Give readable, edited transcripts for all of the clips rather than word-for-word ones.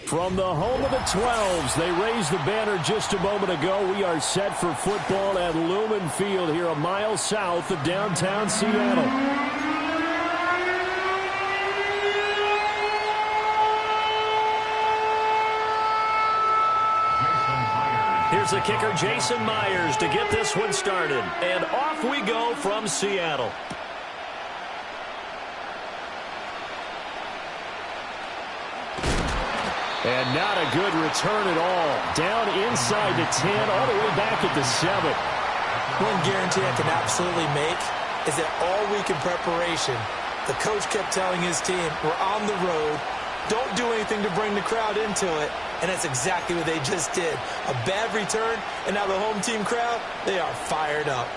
From the home of the 12s, they raised the banner just a moment ago. We are set for football at Lumen Field here a mile south of downtown Seattle. Here's the kicker, Jason Myers, to get this one started. And off we go from Seattle. And not a good return at all. Down inside the 10, all the way back at the 7. One guarantee I can absolutely make is that all week in preparation, the coach kept telling his team, we're on the road, don't do anything to bring the crowd into it, and that's exactly what they just did. A bad return, and now the home team crowd, they are fired up.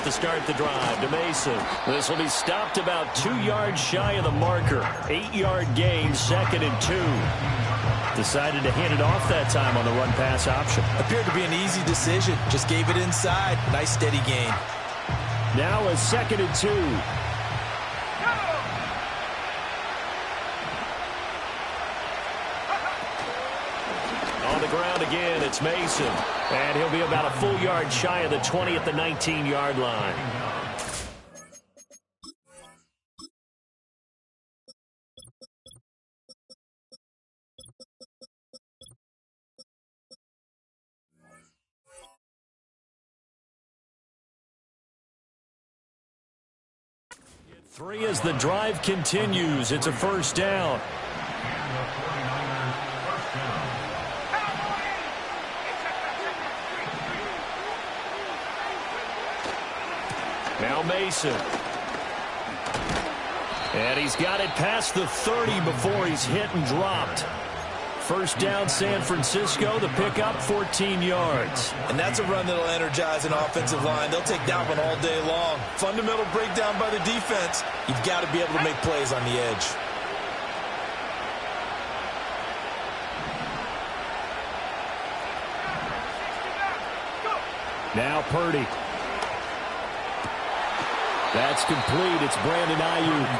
To start the drive to Mason. This will be stopped about 2 yards shy of the marker. 8-yard gain, 2nd and 2. Decided to hand it off that time on the run-pass option. Appeared to be an easy decision. Just gave it inside. Nice steady gain. Now a 2nd and 2. On the ground again, it's Mason. And he'll be about a full yard shy of the 20 at the 19-yard line. Three as the drive continues. It's a first down. Now Mason. And he's got it past the 30 before he's hit and dropped. First down, San Francisco. The pickup, 14 yards. And that's a run that'll energize an offensive line. They'll take that one all day long. Fundamental breakdown by the defense. You've got to be able to make plays on the edge. Now Purdy. That's complete. It's Brandon Ayuk.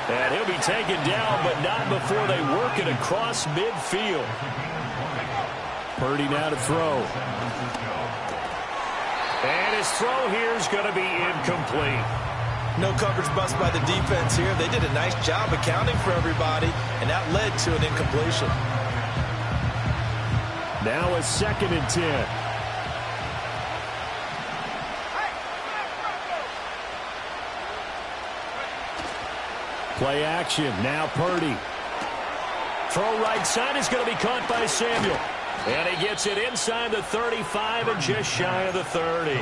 And he'll be taken down, but not before they work it across midfield. Purdy now to throw. And his throw here is going to be incomplete. No coverage bust by the defense here. They did a nice job accounting for everybody, and that led to an incompletion. Now a 2nd and 10. Play action. Now Purdy. Throw right side is going to be caught by Samuel. And he gets it inside the 35 and just shy of the 30.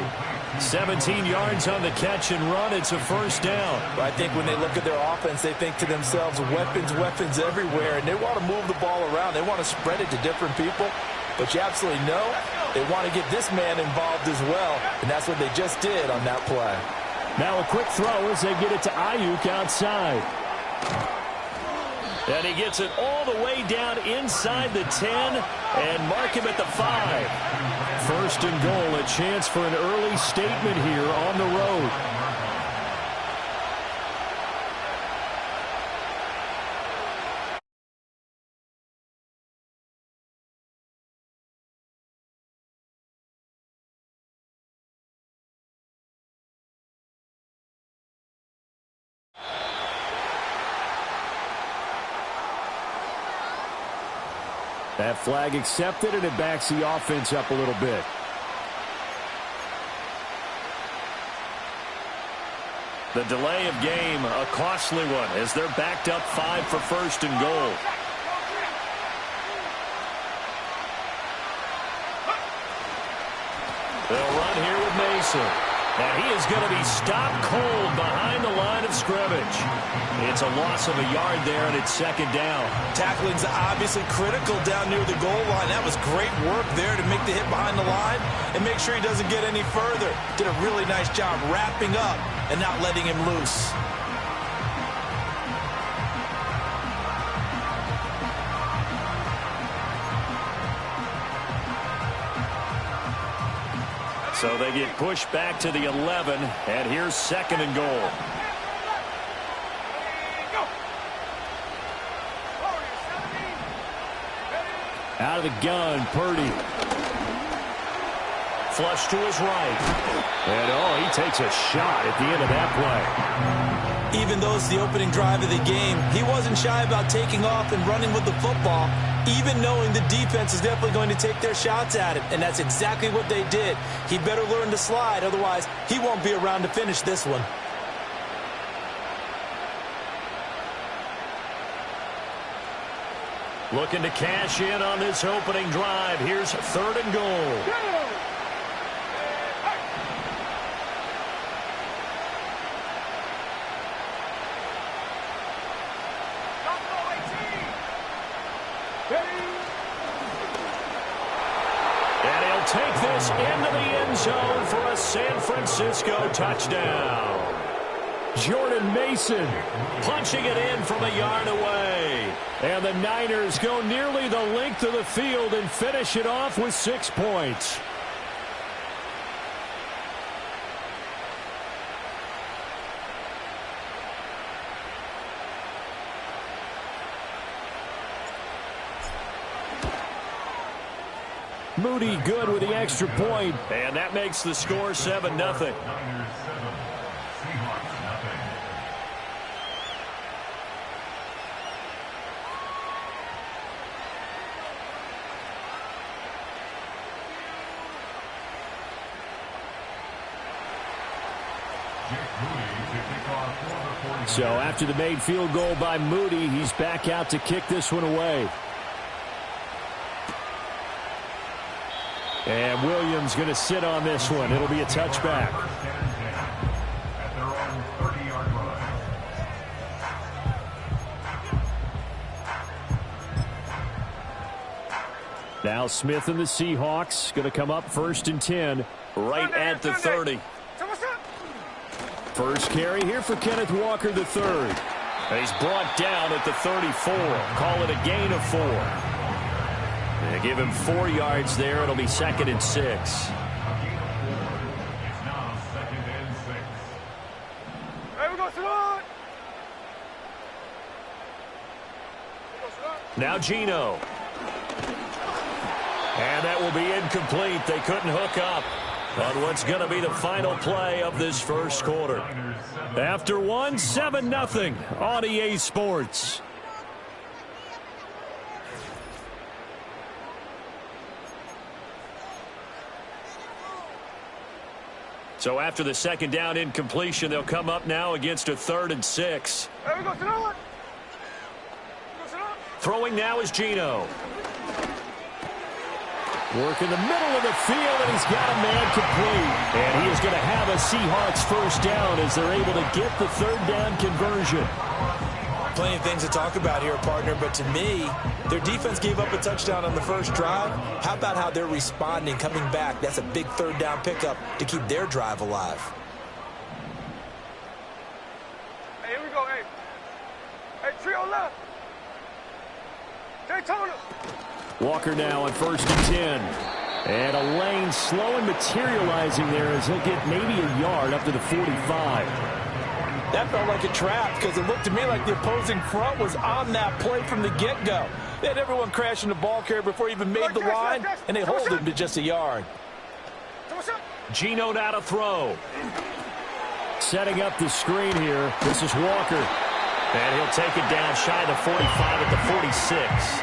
17 yards on the catch and run. It's a first down. I think when they look at their offense, they think to themselves, weapons, weapons everywhere. And they want to move the ball around. They want to spread it to different people. But you absolutely know they want to get this man involved as well. And that's what they just did on that play. Now a quick throw as they get it to Ayuk outside. And he gets it all the way down inside the 10 and mark him at the 5. First and goal, a chance for an early statement here on the road. That flag accepted, and it backs the offense up a little bit. The delay of game, a costly one, as they're backed up 5 for first and goal. They'll run here with Mason. And he is going to be stopped cold behind the line of scrimmage. It's a loss of a yard there, and it's 2nd down. Tackling's obviously critical down near the goal line. That was great work there to make the hit behind the line and make sure he doesn't get any further. Did a really nice job wrapping up and not letting him loose. So they get pushed back to the 11, and here's 2nd and goal. Out of the gun, Purdy. Flush to his right. And, he takes a shot at the end of that play. Even though it's the opening drive of the game, he wasn't shy about taking off and running with the football, even knowing the defense is definitely going to take their shots at him, and that's exactly what they did. He better learn to slide, otherwise he won't be around to finish this one. Looking to cash in on this opening drive. Here's 3rd and goal. And he'll take this into the end zone for a San Francisco touchdown. Jordan Mason punching it in from a yard away. And the Niners go nearly the length of the field and finish it off with 6 points. Moody good with the extra point. And that makes the score 7-0. So after the made field goal by Moody, he's back out to kick this one away. And Williams going to sit on this one. It'll be a touchback. Now Smith and the Seahawks going to come up 1st and 10 right at the 30. First carry here for Kenneth Walker III. And he's brought down at the 34. Call it a gain of 4. They give him 4 yards there. It'll be 2nd and 6. Now Geno. And that will be incomplete. They couldn't hook up on what's going to be the final play of this first quarter. After 7-0 on EA Sports. So after the 2nd down incompletion, they'll come up now against a 3rd and 6. Throwing now is Geno. Work in the middle of the field, and he's got a man complete. And he is going to have a Seahawks first down as they're able to get the 3rd down conversion. Plenty of things to talk about here, partner, but to me, their defense gave up a touchdown on the first drive. How about how they're responding, coming back? That's a big 3rd down pickup to keep their drive alive. Hey, here we go, hey. Hey, trio left. Daytona. Walker now on 1st and 10. And a lane slow and materializing there as he'll get maybe a yard up to the 45. That felt like a trap because it looked to me like the opposing front was on that play from the get-go. They had everyone crashing the ball carrier before he even made the line, and they hold him to just a yard. Geno now to throw. Setting up the screen here. This is Walker. And he'll take it down shy of the 45 at the 46.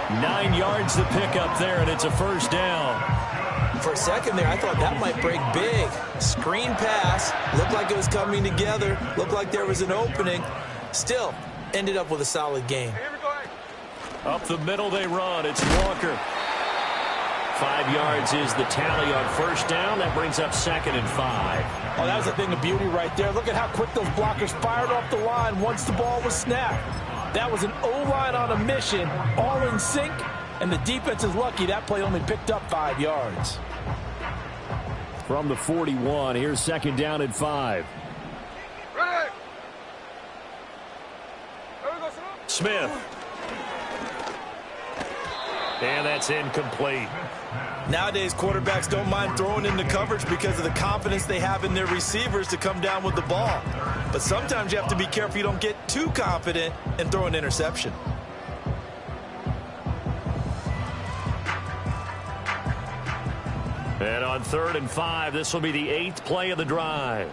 9 yards to pick up there, and it's a first down. For a second there, I thought that might break big. Screen pass. Looked like it was coming together. Looked like there was an opening. Still, ended up with a solid game. Up the middle they run. It's Walker. 5 yards is the tally on first down. That brings up 2nd and 5. Oh, that was a thing of beauty right there. Look at how quick those blockers fired off the line once the ball was snapped. That was an O-line on a mission, all in sync, and the defense is lucky that play only picked up 5 yards. From the 41, here's 2nd down and 5. Ready. Smith. And that's incomplete. Nowadays, quarterbacks don't mind throwing into coverage because of the confidence they have in their receivers to come down with the ball. But sometimes you have to be careful you don't get too confident and throw an interception. And on 3rd and 5, this will be the 8th play of the drive.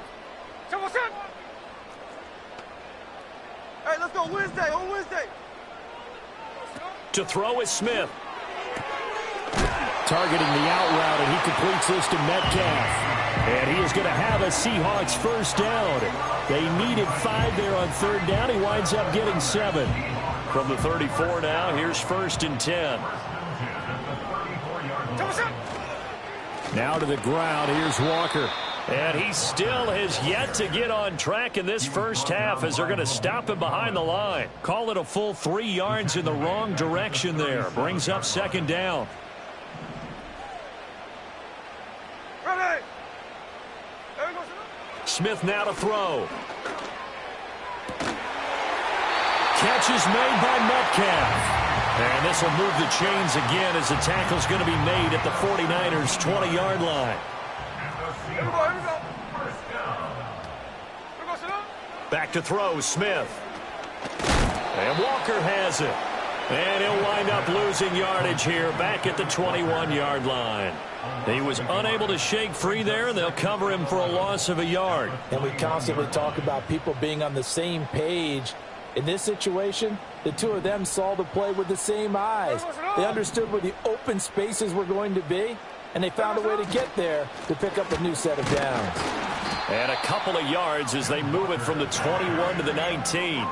Hey, let's go Wednesday, on Wednesday. To throw is Smith. Targeting the out route, and he completes this to Metcalf. And he is going to have a Seahawks first down. They needed 5 there on 3rd down. He winds up getting 7. From the 34 now, here's 1st and 10. Now to the ground, here's Walker. And he still has yet to get on track in this first half as they're going to stop him behind the line. Call it a full 3 yards in the wrong direction there. Brings up 2nd down. Ready. Smith now to throw. Catch is made by Metcalf. And this will move the chains again as the tackle's going to be made at the 49ers' 20-yard line. Here we go. Back to throw, Smith. And Walker has it. And he'll wind up losing yardage here back at the 21-yard line. He was unable to shake free there, and they'll cover him for a loss of a yard. And we constantly talk about people being on the same page. In this situation, the two of them saw the play with the same eyes. They understood where the open spaces were going to be, and they found a way to get there to pick up a new set of downs. And a couple of yards as they move it from the 21 to the 19.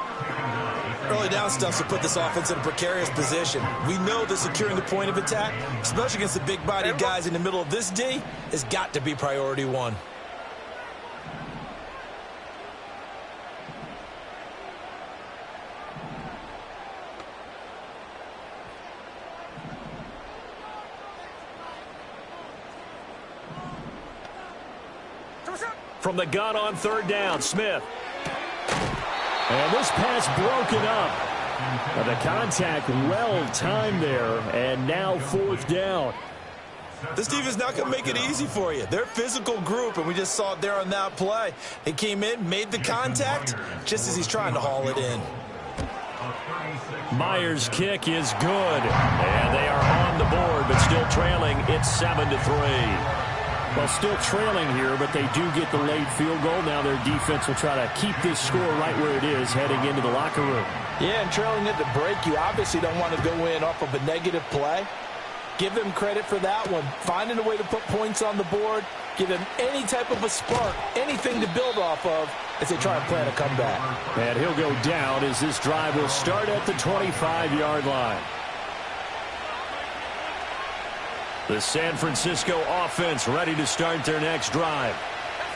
Early down stuff to put this offense in a precarious position. We know that securing the point of attack, especially against the big-bodied guys in the middle of this D, has got to be priority 1. From the gun on 3rd down, Smith. And this pass broken up. And the contact well timed there, and now 4th down. This team is not going to make it easy for you. They're a physical group, and we just saw it there on that play. He came in, made the contact, just as he's trying to haul it in. Myers' kick is good. And they are on the board, but still trailing. It's 7-3. Well, still trailing here, but they do get the late field goal. Now their defense will try to keep this score right where it is heading into the locker room. Yeah, and trailing at the break, you obviously don't want to go in off of a negative play. Give them credit for that one. Finding a way to put points on the board, give them any type of a spark, anything to build off of as they try and plan a comeback. And he'll go down as this drive will start at the 25-yard line. The San Francisco offense ready to start their next drive.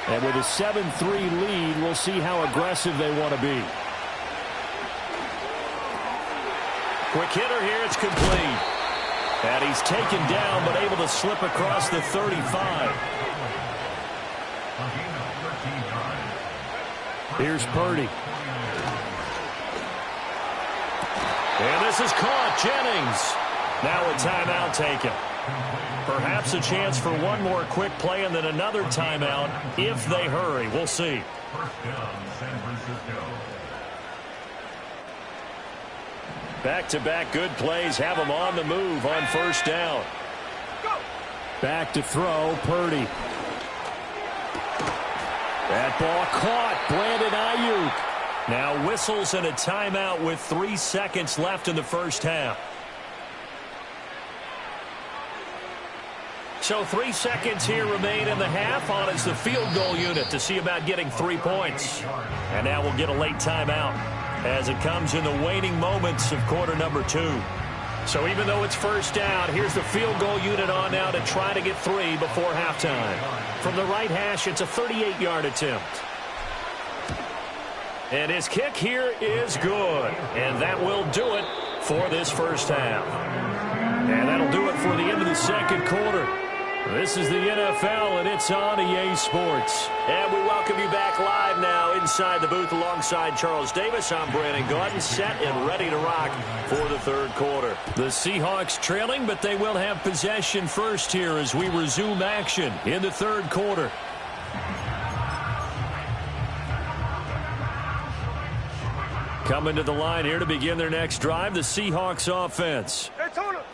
And with a 7-3 lead, we'll see how aggressive they want to be. Quick hitter here, it's complete. And he's taken down, but able to slip across the 35. Here's Purdy. And this is caught. Jennings. Now a timeout taken. Perhaps a chance for one more quick play and then another timeout if they hurry. We'll see. Back-to-back good plays have them on the move on 1st down. Back to throw, Purdy. That ball caught. Brandon Ayuk. Now whistles and a timeout with 3 seconds left in the first half. So 3 seconds here remain in the half on as the field goal unit to see about getting 3 points. And now we'll get a late timeout as it comes in the waning moments of quarter number 2. So even though it's 1st down, here's the field goal unit on now to try to get 3 before halftime. From the right hash, it's a 38-yard attempt. And his kick here is good. And that will do it for this first half. And that'll do it for the end of the second quarter. This is the NFL, and it's on EA Sports. And we welcome you back live now inside the booth alongside Charles Davis. I'm Brandon Gaudin, set and ready to rock for the third quarter. The Seahawks trailing, but they will have possession first here as we resume action in the third quarter. Coming to the line here to begin their next drive, the Seahawks offense.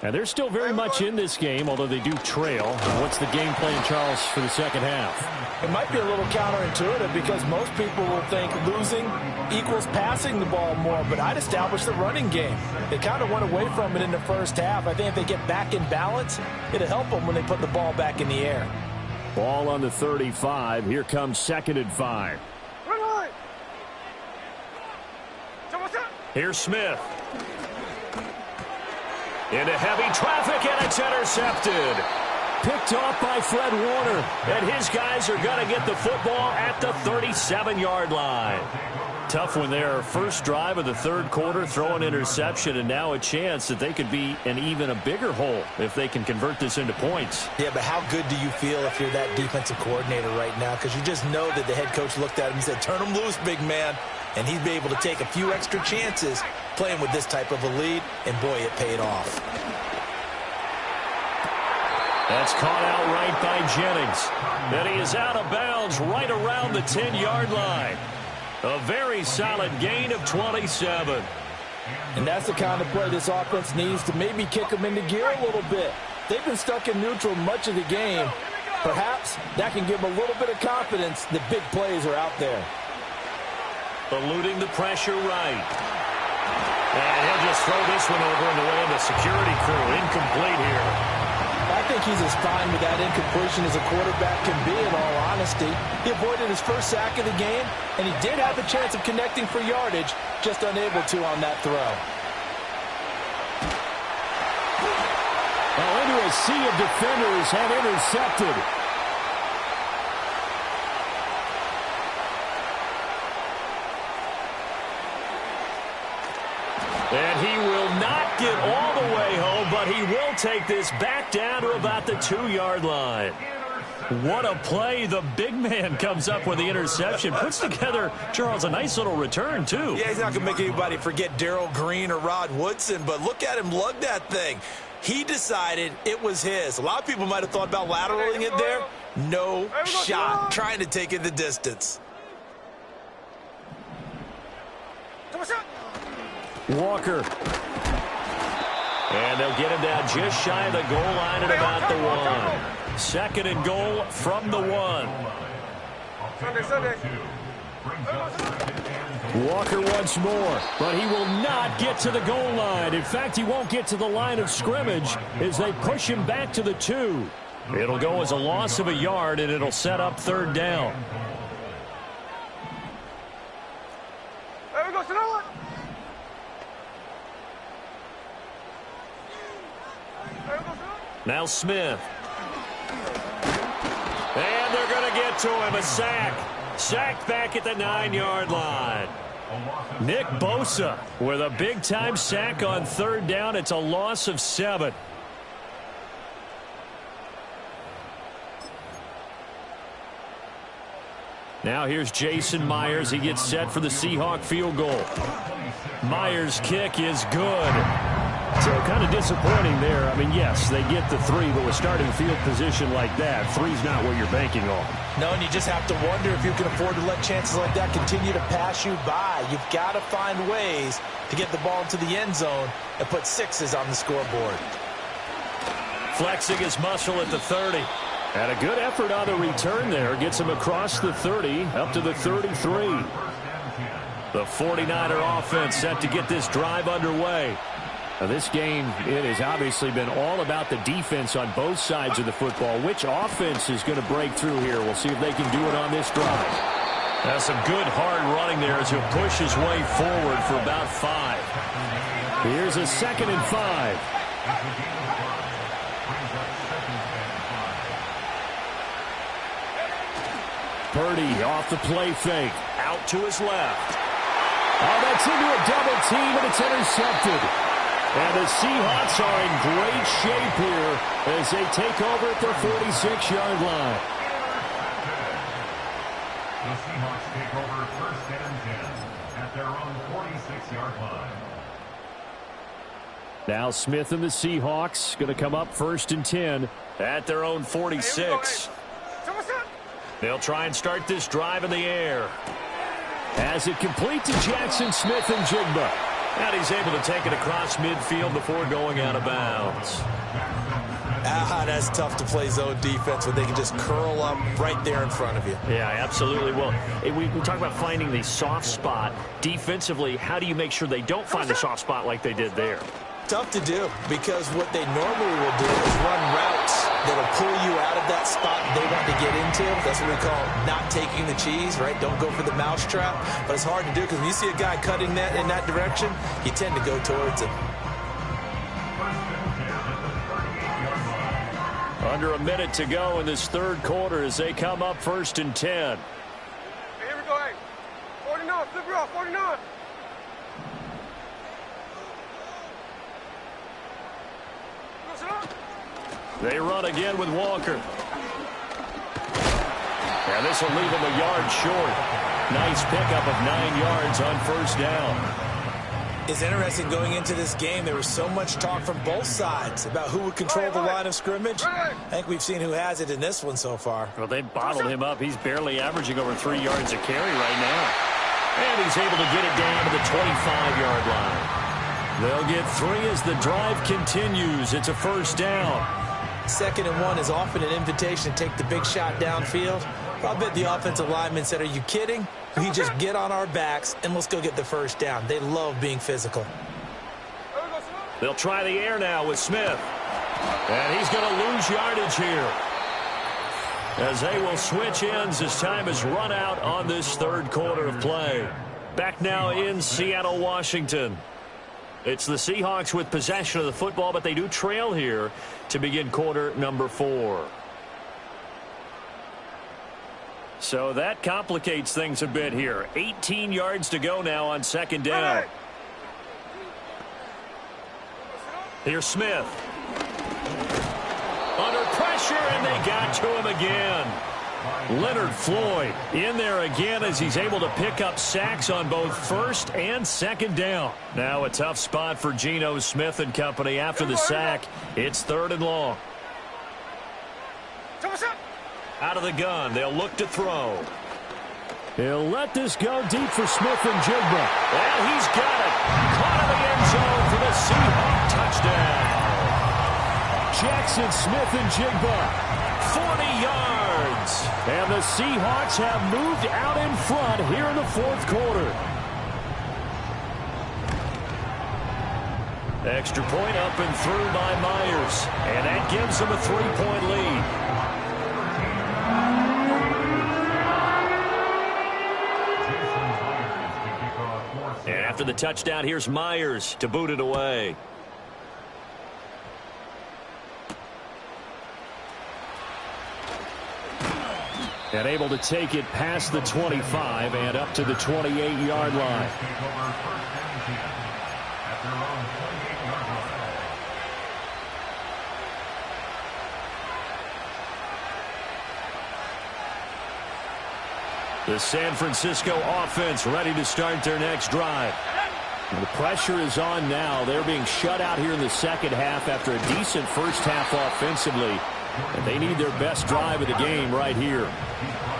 And they're still very much in this game, although they do trail. What's the game plan, Charles, for the second half? It might be a little counterintuitive because most people will think losing equals passing the ball more, but I'd establish the running game. They kind of went away from it in the first half. I think if they get back in balance, it'll help them when they put the ball back in the air. Ball on the 35. Here comes 2nd and 5. Here's Smith. Into heavy traffic, and it's intercepted. Picked off by Fred Warner, and his guys are going to get the football at the 37-yard line. Tough one there. First drive of the third quarter, throw an interception, and now a chance that they could be in even a bigger hole if they can convert this into points. Yeah, but how good do you feel if you're that defensive coordinator right now? Because you just know that the head coach looked at him and said, turn him loose, big man. And he'd be able to take a few extra chances playing with this type of a lead, and boy, it paid off. That's caught out right by Jennings. And he is out of bounds right around the 10-yard line. A very solid gain of 27. And that's the kind of play this offense needs to maybe kick them into gear a little bit. They've been stuck in neutral much of the game. Perhaps that can give them a little bit of confidence that big plays are out there. Eluding the pressure right. And he'll just throw this one over in the way of the security crew. Incomplete here. I think he's as fine with that incompletion as a quarterback can be, in all honesty. He avoided his first sack of the game, and he did have a chance of connecting for yardage, just unable to on that throw. Well, into a sea of defenders have intercepted. And he will not get all the way home, but he will take this back down to about the 2-yard line. What a play. The big man comes up with the interception. Puts together, Charles, a nice little return, too. Yeah, he's not going to make anybody forget Darrell Green or Rod Woodson, but look at him lug that thing. He decided it was his. A lot of people might have thought about lateraling it there. No shot. Trying to take it the distance. Walker. And they'll get him down just shy of the goal line at about the 1. 2nd and goal from the 1. Walker once more, but he will not get to the goal line. In fact, he won't get to the line of scrimmage as they push him back to the 2. It'll go as a loss of a yard, and it'll set up 3rd down. Now Smith. And they're going to get to him. A sack. Sacked back at the 9-yard line. Nick Bosa with a big-time sack on 3rd down. It's a loss of 7. Now here's Jason Myers. He gets set for the Seahawk field goal. Myers' kick is good. So kind of disappointing there. I mean, yes, they get the 3, but with starting field position like that, 3's not what you're banking on. No, and you just have to wonder if you can afford to let chances like that continue to pass you by. You've got to find ways to get the ball into the end zone and put 6s on the scoreboard. Flexing his muscle at the 30. And a good effort on the return there. Gets him across the 30, up to the 33. The 49er offense set to get this drive underway. Now this game, it has obviously been all about the defense on both sides of the football. Which offense is going to break through here? We'll see if they can do it on this drive. That's some good hard running there as he'll push his way forward for about 5. Here's a 2nd and 5. Purdy off the play fake. Out to his left. Oh, that's into a double team, and it's intercepted. And the Seahawks are in great shape here as they take over at their 46-yard line. The Seahawks take over first and 10 at their own 46-yard line. Now Smith and the Seahawks going to come up first and 10 at their own 46. They'll try and start this drive in the air. As it complete to Jackson Smith and Jigba. And he's able to take it across midfield before going out of bounds. That's tough to play zone defense when they can just curl up right there in front of you. Yeah, absolutely. Well, we talk about finding the soft spot. Defensively, how do you make sure they don't find the soft spot like they did there? Tough to do, because what they normally will do is run routes that'll pull you out of that spot they want to get into. That's what we call not taking the cheese, right? Don't go for the mousetrap. But it's hard to do because when you see a guy cutting that in that direction, you tend to go towards him. Under a minute to go in this third quarter as they come up first and 10. Hey, here we go, hey. 49, flip it off, 49. They run again with Walker. And this will leave him a yard short. Nice pickup of 9 yards on first down. It's interesting going into this game. There was so much talk from both sides about who would control the line of scrimmage. I think we've seen who has it in this one so far. Well, they bottled him up. He's barely averaging over 3 yards a carry right now. And he's able to get it down to the 25-yard line. They'll get 3 as the drive continues. It's a first down. 2nd and 1 is often an invitation to take the big shot downfield. I bet the offensive lineman said, are you kidding? We just get on our backs and let's go get the first down. They love being physical. They'll try the air now with Smith. And he's going to lose yardage here, as they will switch ends as time has run out on this third quarter of play. Back now in Seattle, Washington. It's the Seahawks with possession of the football, but they do trail here to begin quarter number 4. So that complicates things a bit here. 18 yards to go now on second down. Here's Smith. Under pressure, and they got to him again. Leonard Floyd in there again as he's able to pick up sacks on both first and second down. Now a tough spot for Geno Smith and company after the sack. It's 3rd and long. Out of the gun, they'll look to throw. He'll let this go deep for Smith and Jigba. And he's got it. Caught in the end zone for the Seahawk touchdown. Jackson Smith and Jigba, 40 yards. And the Seahawks have moved out in front here in the fourth quarter. Extra point up and through by Myers. And that gives them a 3-point lead. And after the touchdown, here's Myers to boot it away. And able to take it past the 25 and up to the 28-yard line. The San Francisco offense ready to start their next drive. And the pressure is on now. They're being shut out here in the second half after a decent first half offensively. And they need their best drive of the game right here.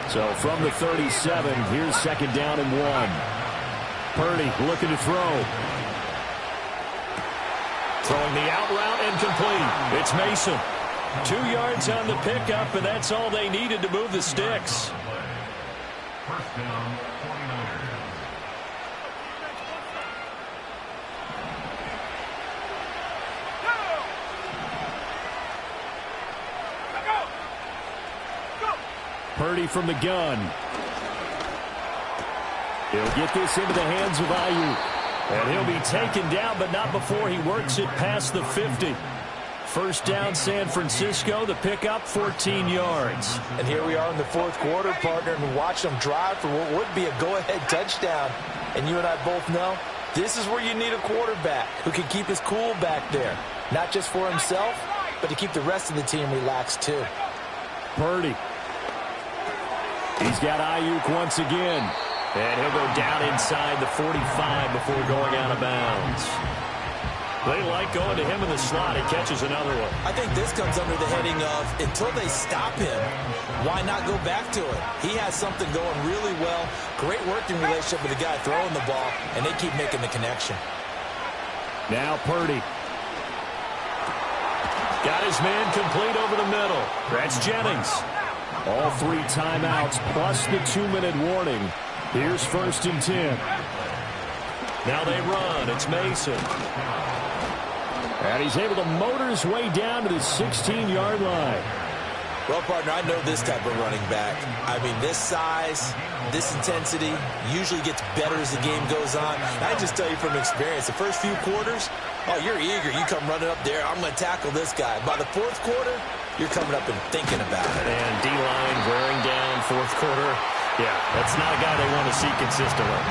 So from the 37, here's second down and 1. Purdy looking to throw. Throwing the out route and complete. It's Mason. 2 yards on the pickup, and that's all they needed to move the sticks. First down, 49ers. Purdy from the gun. He'll get this into the hands of Ayuk. And he'll be taken down, but not before he works it past the 50. First down, San Francisco. The pickup, 14 yards. And here we are in the fourth quarter, partner, and watch them drive for what would be a go-ahead touchdown. And you and I both know This is where you need a quarterback who can keep his cool back there. Not just for himself, but to keep the rest of the team relaxed too. Purdy. He's got Ayuk once again. And he'll go down inside the 45 before going out of bounds. They like going to him in the slot. He catches another one. I think this comes under the heading of until they stop him, why not go back to it? He has something going really well. Great working relationship with the guy throwing the ball, and they keep making the connection. Now Purdy. Got his man complete over the middle. That's Jennings. All 3 timeouts plus the 2-minute warning. Here's 1st and 10. Now they run. It's Mason. And he's able to motor his way down to the 16-yard line. Well, partner, I know this type of running back. I mean, this size, this intensity usually gets better as the game goes on. And I just tell you from experience, the first few quarters, oh, you're eager. You come running up there, I'm going to tackle this guy. By the 4th quarter, you're coming up and thinking about it. And D-line wearing down 4th quarter. Yeah, that's not a guy they want to see consistently.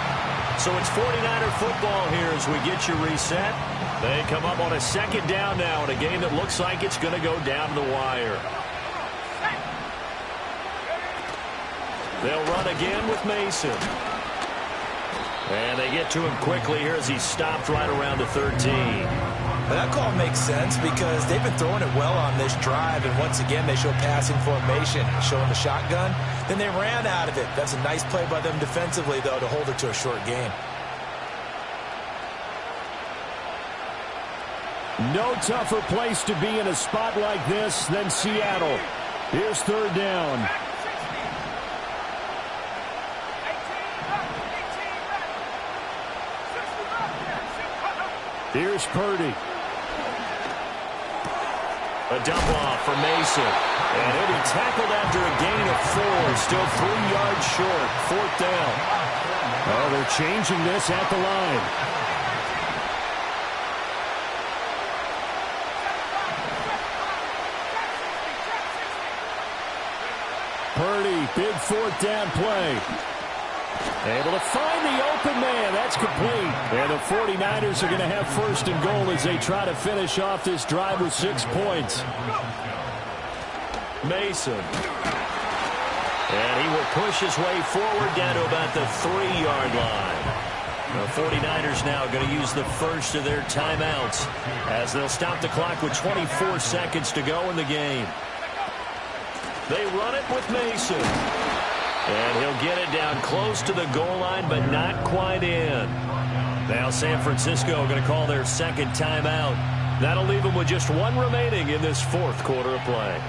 So it's 49er football here as we get you reset. They come up on a 2nd down now in a game that looks like it's going to go down to the wire. They'll run again with Mason. And they get to him quickly here as he's stopped right around the 13. Well, that call makes sense because they've been throwing it well on this drive, and once again they show passing formation, showing the shotgun. Then they ran out of it. That's a nice play by them defensively, though, to hold it to a short gain. No tougher place to be in a spot like this than Seattle. Here's 3rd down. Here's Purdy. A dump off for Mason. And he'll be tackled after a gain of 4. Still 3 yards short. 4th down. Oh, they're changing this at the line. Purdy, big 4th down play. Able to find the open man. That's complete. And the 49ers are going to have 1st and goal as they try to finish off this drive with 6 points. Mason. And he will push his way forward down to about the 3-yard line. The 49ers now going to use the first of their timeouts as they'll stop the clock with 24 seconds to go in the game. They run it with Mason. And he'll get it down close to the goal line, but not quite in. Now San Francisco going to call their 2nd timeout. That'll leave them with just 1 remaining in this 4th quarter of play.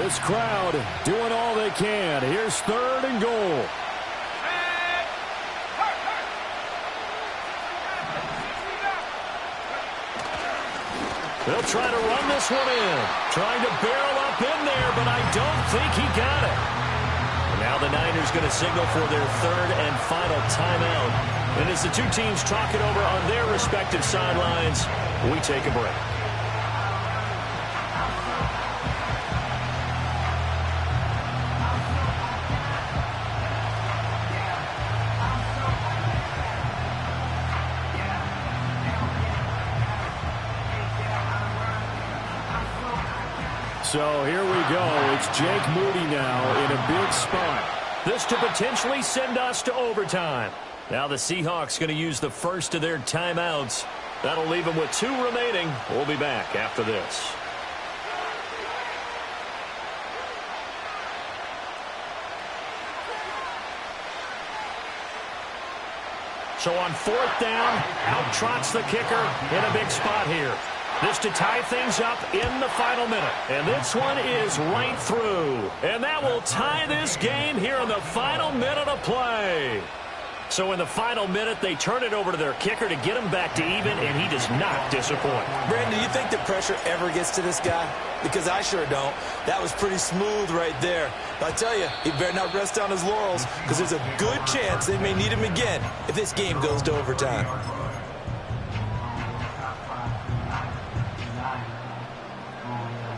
This crowd doing all they can. Here's 3rd and goal. They'll try to run this one in. Trying to barrel up in there, but I don't think he got it. Now the Niners going to signal for their 3rd and final timeout. And as the 2 teams talk it over on their respective sidelines, we take a break. So here we go. It's Jake Moody now in a big spot. This to potentially send us to overtime. Now the Seahawks going to use the first of their timeouts. That'll leave them with 2 remaining. We'll be back after this. So on 4th down, out trots the kicker in a big spot here. This to tie things up in the final minute. And this one is right through. And that will tie this game here in the final minute of play. So in the final minute, they turn it over to their kicker to get him back to even, and he does not disappoint. Brandon, do you think the pressure ever gets to this guy? Because I sure don't. That was pretty smooth right there. But I tell you, he better not rest on his laurels because there's a good chance they may need him again if this game goes to overtime.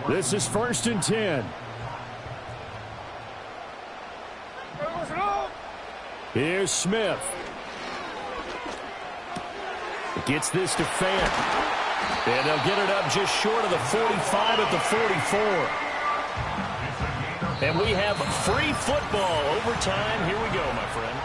This is 1st and 10. Here's Smith. Gets this to Fant. And they'll get it up just short of the 45 at the 44. And we have free football overtime. Here we go, my friend.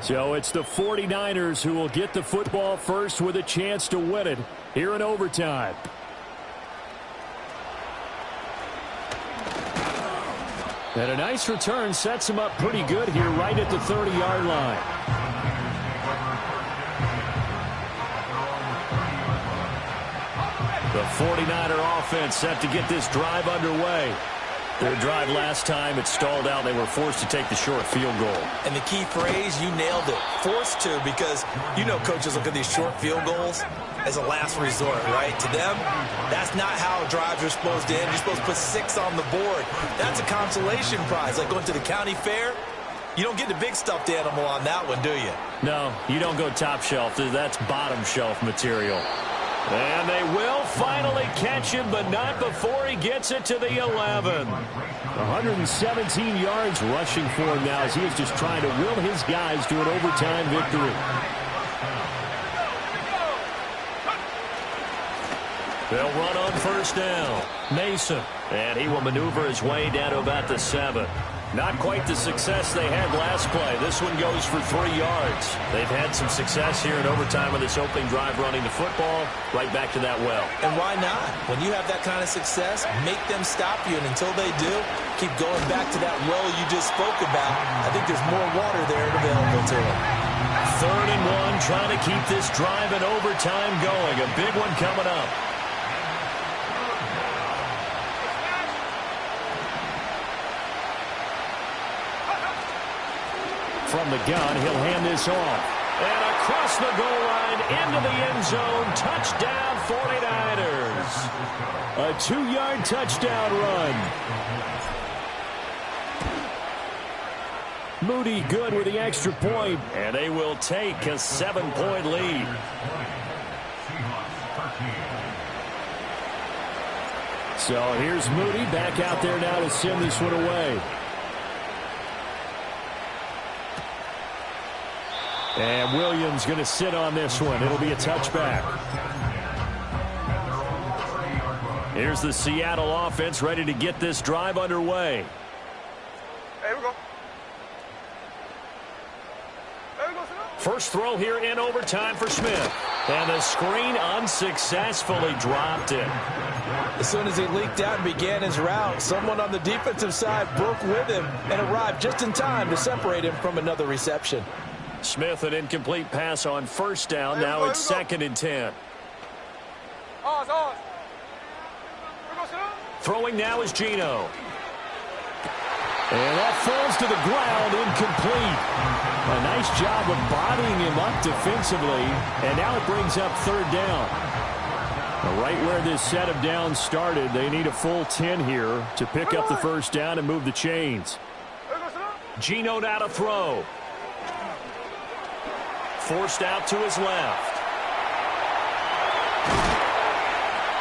So it's the 49ers who will get the football first with a chance to win it here in overtime. And a nice return sets him up pretty good here right at the 30-yard line. The 49er offense set to get this drive underway. Their drive last time, it stalled out. They were forced to take the short field goal. And the key phrase, you nailed it. Forced to, because you know coaches look at these short field goals as a last resort, right? To them, that's not how drives are supposed to end. You're supposed to put 6 on the board. That's a consolation prize. Like going to the county fair, you don't get the big stuffed animal on that one, do you? No, you don't go top shelf. That's bottom shelf material. And they will finally catch him, but not before he gets it to the 11. 117 yards rushing for him now as he is just trying to will his guys to an overtime victory. They'll run on first down. Mason. And he will maneuver his way down to about the 7. Not quite the success they had last play. This one goes for 3 yards. They've had some success here in overtime with this opening drive running the football right back to that well. And why not? When you have that kind of success, make them stop you. And until they do, keep going back to that well you just spoke about. I think there's more water there available to them. 3rd and 1, trying to keep this drive in overtime going. A big one coming up. From the gun, he'll hand this off. And across the goal line, into the end zone, touchdown 49ers. A 2-yard touchdown run. Moody good with the extra point, and they will take a 7-point lead. So here's Moody back out there now to send this one away. And Williams going to sit on this one. It'll be a touchback. Here's the Seattle offense ready to get this drive underway. Hey, we go. First throw here in overtime for Smith. And the screen unsuccessfully dropped it. As soon as he leaked out and began his route, someone on the defensive side broke with him and arrived just in time to separate him from another reception. Smith, an incomplete pass on first down. Now it's 2nd and 10. Throwing now is Geno. And that falls to the ground, incomplete. A nice job of bodying him up defensively. And now it brings up 3rd down. Right where this set of downs started, they need a full 10 here to pick up the first down and move the chains. Geno now to throw. Forced out to his left.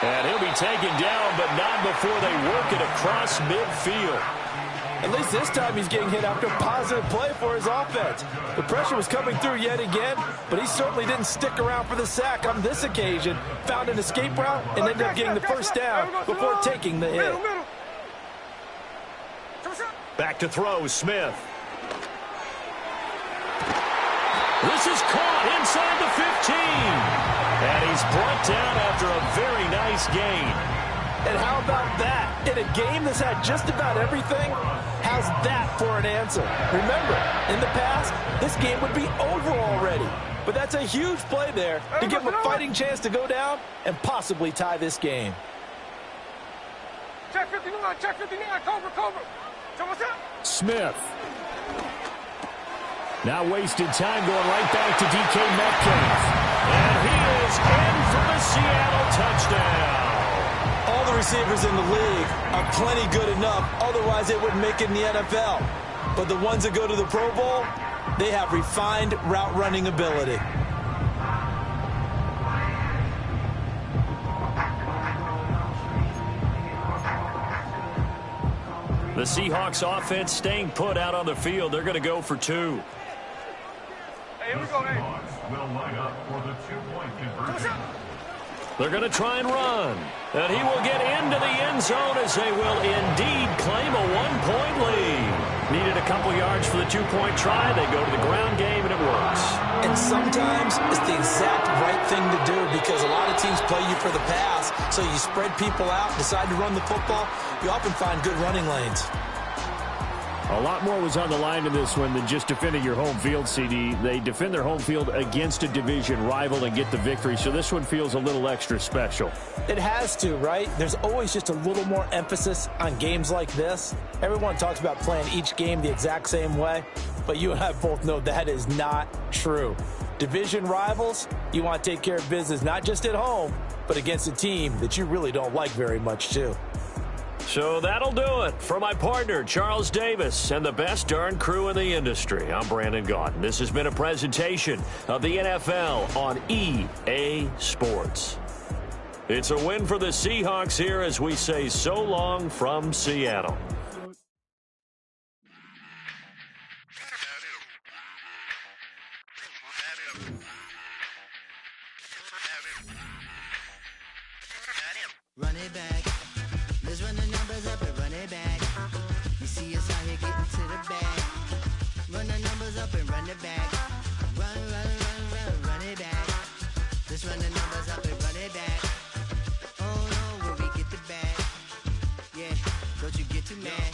And he'll be taken down, but not before they work it across midfield. At least this time he's getting hit after a positive play for his offense. The pressure was coming through yet again, but he certainly didn't stick around for the sack on this occasion. Found an escape route and ended up getting the first down before taking the hit. Back to throw, Smith. This is caught inside the 15. And he's brought down after a very nice gain. And how about that? In a game that's had just about everything, how's that for an answer? Remember, in the past, this game would be over already. But that's a huge play there to give him a fighting chance to go down and possibly tie this game. Check 59, Cobra. Smith. Now wasted time going right back to DK Metcalf. And he is in for the Seattle touchdown. All the receivers in the league are plenty good enough. Otherwise, they wouldn't make it in the NFL. But the ones that go to the Pro Bowl, They have refined route running ability. The Seahawks offense staying put out on the field. They're going to go for 2. Hey, here we go, hey. Seahawks will line up for the 2-point conversion. They're going to try and run. And he will get into the end zone as they will indeed claim a 1-point lead. Needed a couple yards for the 2-point try. They go to the ground game, and it works. And sometimes it's the exact right thing to do because a lot of teams play you for the pass. So you spread people out, decide to run the football. You often find good running lanes. A lot more was on the line in this one than just defending your home field, CD. They defend their home field against a division rival and get the victory, so this one feels a little extra special. It has to, right? There's always just a little more emphasis on games like this. Everyone talks about playing each game the exact same way, but you and I both know that is not true. Division rivals, you want to take care of business not just at home, but against a team that you really don't like very much, too. So that'll do it for my partner, Charles Davis, and the best darn crew in the industry. I'm Brandon Gaudin. This has been a presentation of the NFL on EA Sports. It's a win for the Seahawks here as we say so long from Seattle. Run it back. Let's run the numbers up and run it back. You see us out here getting to the bag. Run the numbers up and run it back. Run it back. Let's run the numbers up and run it back. Oh no, when we get the bag. Yeah, don't you get too mad.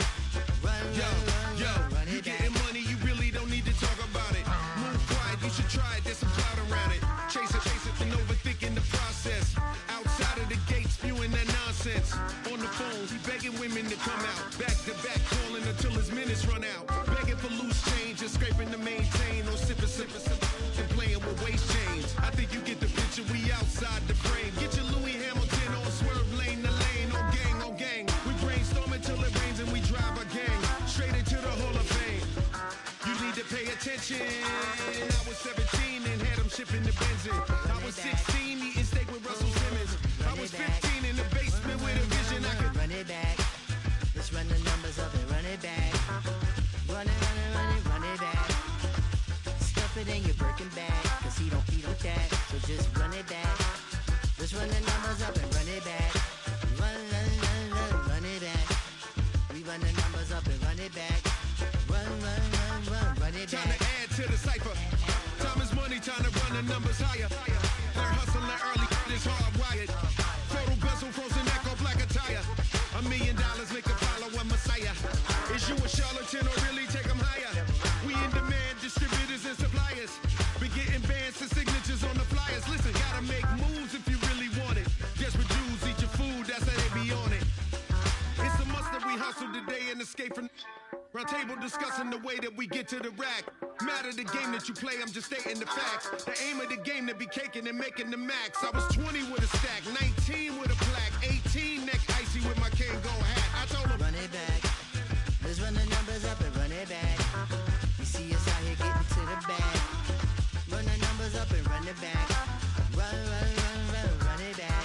Run it back. You getting money, you really don't need to talk about it. Move quiet, you should try it, there's some clout around it. Chase it, and overthinking the process. Outside of the gate, spewing that nonsense. On the phone, he begging women to come out. Back to back, calling until his minutes run out. Begging for loose change and scraping to maintain. No sipping, and playing with waist chains. I think you get the picture, we outside the frame. Get your Louis Hamilton on swerve lane to lane. On gang. We brainstorm until it rains and we drive our gang straight into the Hall of Fame. You need to pay attention. I was 17 and had them shipping the benzine. I was 16 eating steak with Russell Simmons. I was 15 in the basement with a vision. I could run it back. Let's run the numbers up and run it back. Run it back. Stuff it in your Birkin bag, cause he don't feed on that. So just run it back. Let's run the numbers up and run it back. Run it back. We run the numbers up and run it back. Run it time back. to add to the cipher. Time is money, time to run the numbers higher. Learn hustling early, it's hardwired. Total bezel, frozen neck, or black attire. $1 million make a follow a messiah. Is you a charlatan or really take them higher? We in demand, distributors and suppliers. Be getting bands and signatures on the flyers. Listen, gotta make moves if you really want it. Desperate Jews eat your food, that's how they be on it. It's a must that we hustle today and escape from round table discussing the way that we get to the rack. Matter the game that you play, I'm just stating the facts. The aim of the game to be caking and making the max. I was 20 with a stack, 19 with a plaque, 18 neck icy with my Kango hat. I told him Run it back. Let's run the numbers up and run it back. You see us out here getting to the bag. Run the numbers up and run it back. Run it back.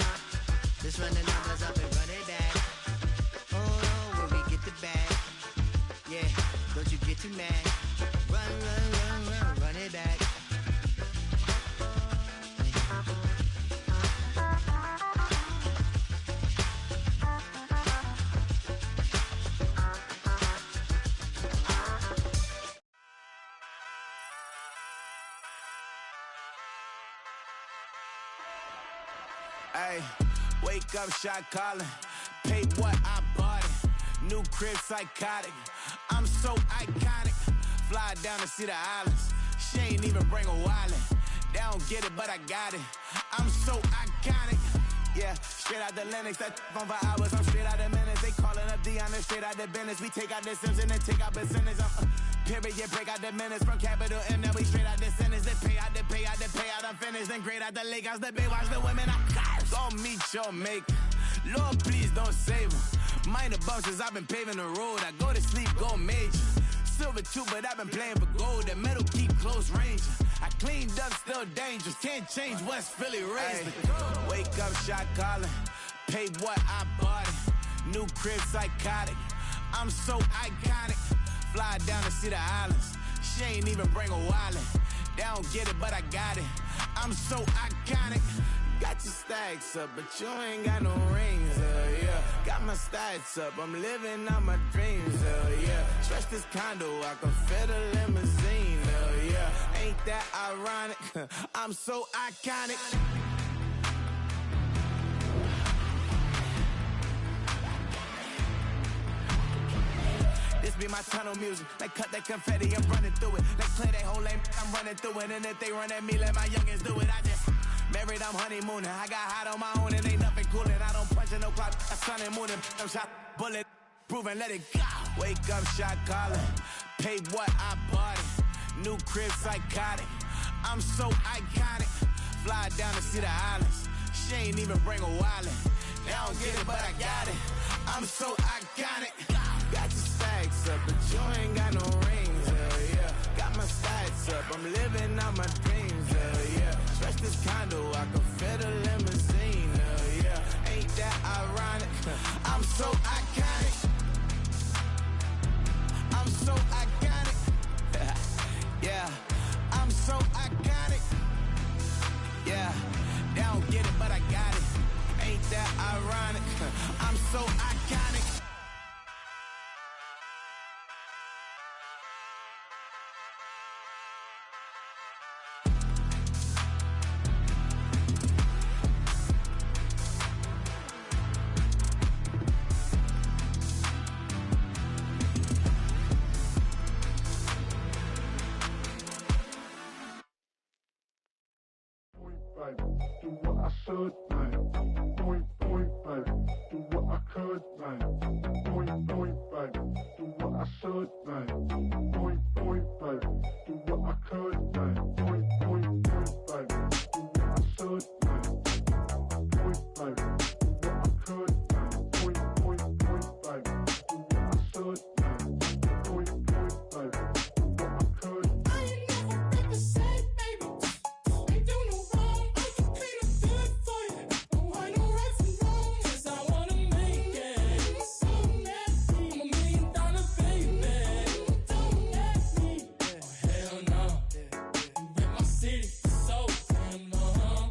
Let's run the numbers up and run it back. Oh no, when we get the bag. Yeah, don't you get too mad. Run it back. Hey, wake up, shot calling. Pay what I bought it. New crib psychotic. I'm so iconic. Fly down to see the islands. She ain't even bring a wallet. They don't get it, but I got it. I'm so iconic. Yeah, straight out the Lennox. That phone for hours. I'm straight out the minutes. They calling up Dion. Straight out the business. We take out the Sims and then take out percentage. Period, break out the minutes from capital M. Now we straight out the sentence. They pay out. I'm finished. Then grade out the lake house. The bay watch the women. I curse. Go meet your maker. Lord, please don't save them. Minor bumps as I've been paving the road. I go to sleep, go major. silver too, but I've been playing for gold. That metal keep close range. I cleaned up, still dangerous. Can't change West Philly raised. Wake up, shot calling. Pay what I bought it. New crib, psychotic. I'm so iconic. Fly down to see the islands. She ain't even bring a wallet. They don't get it, but I got it. I'm so iconic. Got your stacks up, but you ain't got no rings, yeah. Got my stats up, I'm living out my dreams, yeah. Stretch this condo, I can fit a limousine, yeah. Ain't that ironic? I'm so iconic. This be my tunnel music. They cut that confetti, I'm running through it. They clear that whole lane, I'm running through it. And if they run at me, let my youngins do it. I just married, I'm honeymooning. I got hot on my own and ain't nothing coolin'. I don't punch in no clock, I sun and moon. I'm shot, bullet, proven, let it go. Wake up, shot calling. Pay what I bought it. New crib, psychotic. I'm so iconic. Fly down to see the islands. She ain't even bring a wallet. They don't get it, but I got it. I'm so iconic. Got your stacks up, but you ain't got no rings, yeah. Got my stats up, I'm living out my dreams, yeah. Stretch this condo, I can fit a limousine, yeah. Ain't that ironic? I'm so iconic. I'm so iconic. Yeah, I'm so iconic. Yeah, they don't get it, but I got it. Ain't that ironic? I'm so iconic. Do what I should, like. Point, baby. Do what I could, like. Point, baby. Do what I should, like. Point, baby. Do what I could, like. Point, baby. Do what I should, like. Point, baby. Do what I could, like. Point, baby. Do what I should, like. Point, baby. Do what I could. I ain't never been the same, baby. Ain't do no wrong. I can clean up good for you. Don't want no right from wrong. 'Cause I wanna make it. So nasty. I'm $1 million baby. Don't ask me. Oh hell no. You rip my city so damn long.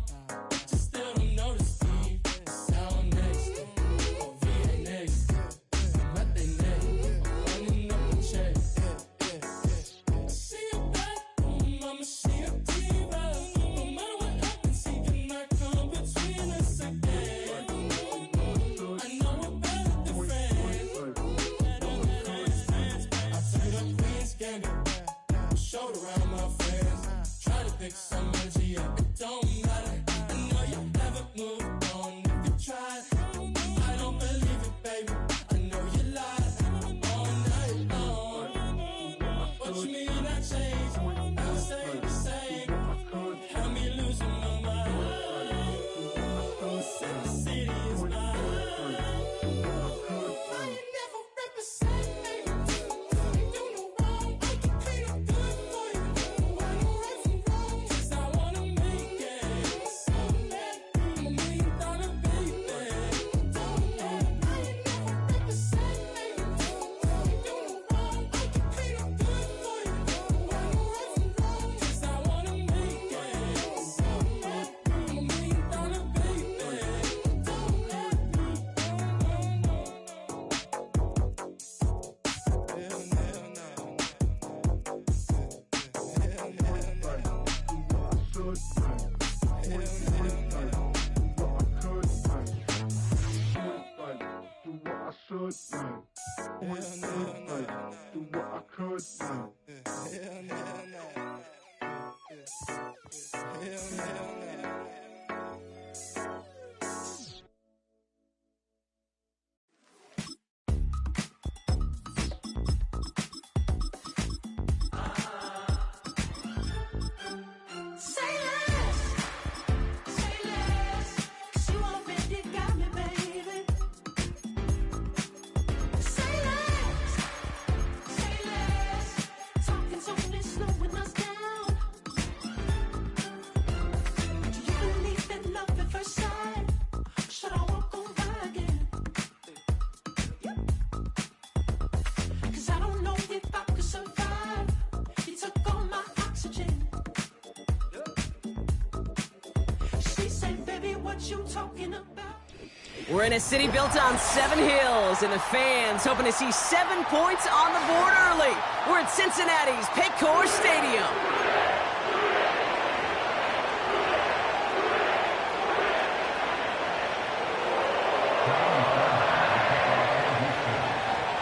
Just still don't notice me. Sound next. Oh VA next. What they next. Running up the check. See you back, mama, she a diva. No matter what happens, he cannot come between us again. I know we're better than friends. I turned up Queen's Gambit, showed around my friends. Try to pick some energy up, it don't matter. I know you haven't moved on if you tried. I don't believe it, baby. I know you lied all night long. What you mean I changed? I stay the same. Had me losing my mind. Said the city is mine. I ain't never rip the same, baby. Ain't do no wrong. I can clean up good for you. Don't want no right from wrong. 'Cause I wanna We're in a city built on 7 hills, and the fans hoping to see 7 points on the board early. We're at Cincinnati's Paycor Stadium.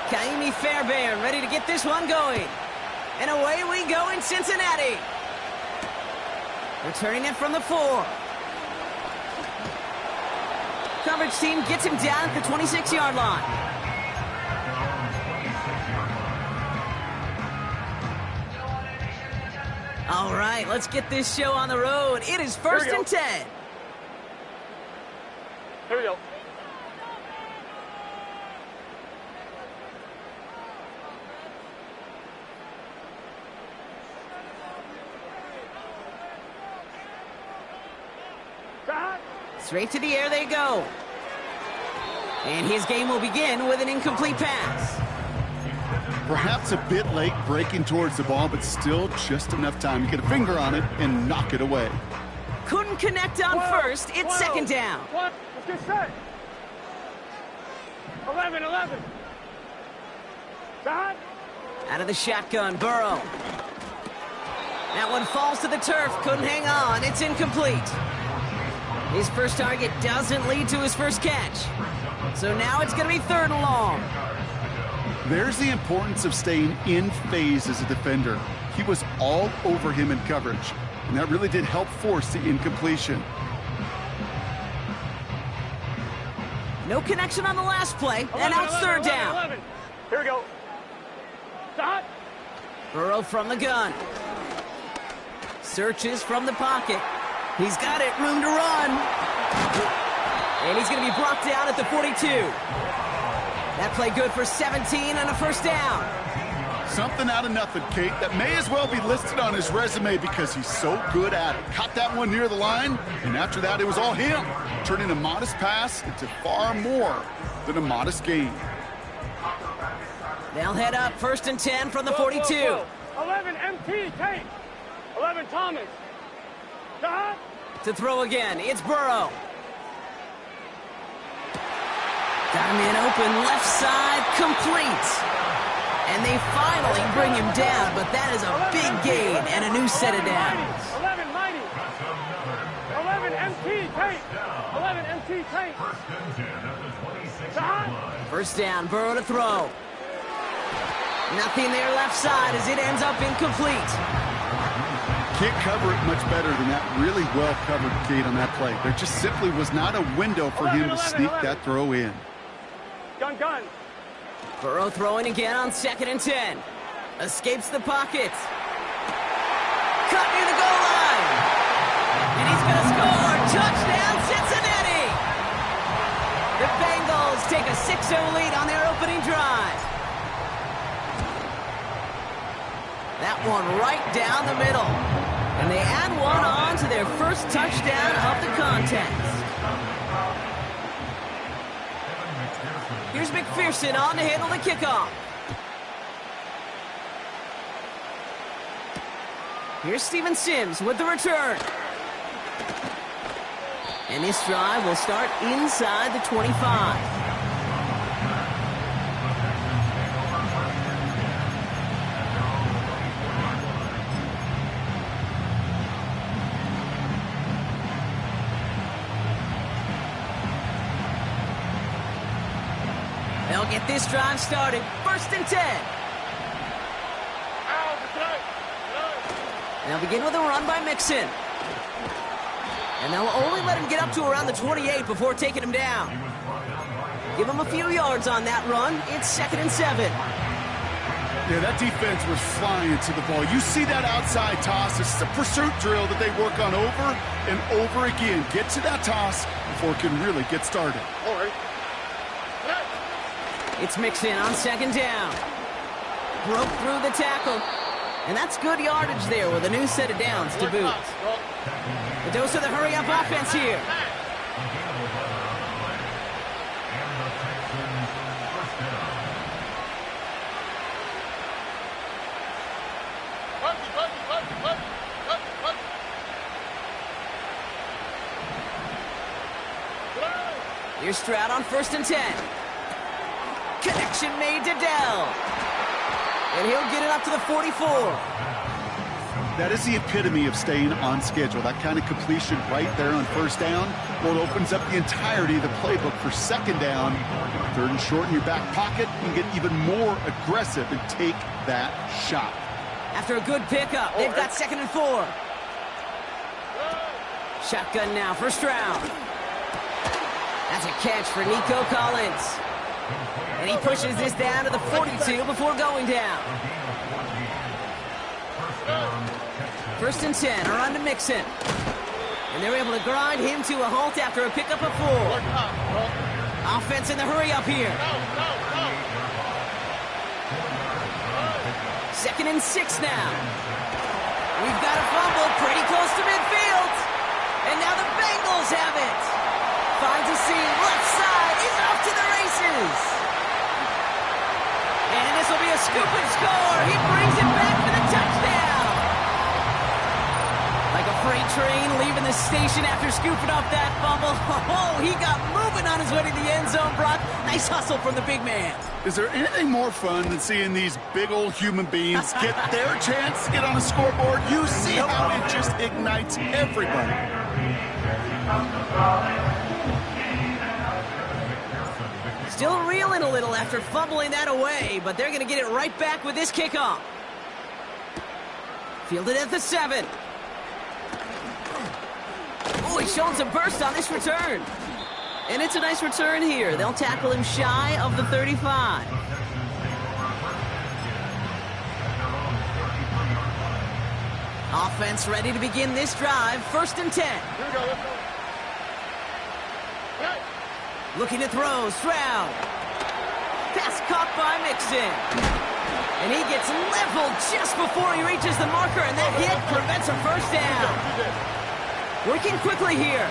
Kaimi Fairbairn ready to get this one going. And away we go in Cincinnati. Returning it from the 4. Coverage team gets him down at the 26-yard line. All right, let's get this show on the road. It is 1st and 10. Here we go. Straight to the air they go. And his game will begin with an incomplete pass. Perhaps a bit late breaking towards the ball, but still just enough time to get a finger on it and knock it away. Couldn't connect on first. It's 2nd down. What? Let's get set. 11. Dot. Out of the shotgun, Burrow. That one falls to the turf. Couldn't hang on. It's incomplete. His first target doesn't lead to his first catch. So now it's going to be 3rd and long. There's the importance of staying in phase as a defender. He was all over him in coverage, and that really did help force the incompletion. No connection on the last play, and now it's 3rd down. 11. Here we go. Dot. Burrow from the gun. Searches from the pocket. He's got it, room to run. And he's going to be brought down at the 42. That play good for 17 and a first down. Something out of nothing, Kate, that may as well be listed on his resume because he's so good at it. Caught that one near the line, and after that, it was all him, turning a modest pass into far more than a modest gain. They'll head up 1st and 10 from the 42. 11 MT, Kate. 11 Thomas. Dot. To throw again, it's Burrow. Got him in open, left side, complete. And they finally bring him down, but that is a big gain and a new set of downs. 11 Mighty. 11 MT, Kate. 11 MT, Kate. Dot. First down, Burrow to throw. Nothing there left side as it ends up incomplete. Can't cover it much better than that really well-covered Kate on that play. There just simply was not a window for him to sneak that throw in. Gun. Burrow throwing again on 2nd and 10. Escapes the pocket. Cut near the goal line. And he's going to score. Touchdown, Cincinnati. The Bengals take a 6-0 lead on their opening drive. That one right down the middle. And they add one on to their first touchdown of the contest. Here's McPherson on to handle the kickoff. Here's Steven Sims with the return. And this drive will start inside the 25. They'll get this drive started. 1st and 10. They'll begin with a run by Mixon. And they'll only let him get up to around the 28 before taking him down. Give him a few yards on that run. It's 2nd and 7. Yeah, that defense was flying to the ball. You see that outside toss. It's a pursuit drill that they work on over and over again. Get to that toss before it can really get started. All right. It's Mixon on 2nd down. Broke through the tackle. And that's good yardage there with a new set of downs to boot. The dose of the hurry-up offense here. Here's Stroud on 1st and 10. Connection made to Dell. And he'll get it up to the 44. That is the epitome of staying on schedule. That kind of completion right there on 1st down. Well, it opens up the entirety of the playbook for 2nd down. 3rd and short in your back pocket. You can get even more aggressive and take that shot. After a good pickup, they've got 2nd and 4. Shotgun now for Stroud. That's a catch for Nico Collins. And he pushes this down to the 42 before going down. 1st and 10, a run to Mixon. And they're able to grind him to a halt after a pickup of 4. Offense in the hurry up here. 2nd and 6 now. We've got a fumble pretty close to midfield. And now the Bengals have it. Finds a seam, left side, is off to the races. And this will be a scoop and score. He brings it back for the touchdown. Like a freight train leaving the station after scooping up that fumble. Oh, he got moving on his way to the end zone, Brock. Nice hustle from the big man. Is there anything more fun than seeing these big old human beings get their chance to get on a scoreboard? You see how it just ignites everybody. Still reeling a little after fumbling that away, but they're going to get it right back with this kickoff. Fielded at the 7. Oh, he's showing some burst on this return. And it's a nice return here. They'll tackle him shy of the 35. Offense ready to begin this drive. 1st and 10. Here we go. Let's go. Looking to throw, Stroud. Pass caught by Mixon. And he gets leveled just before he reaches the marker, and that hit prevents a 1st down. Working quickly here.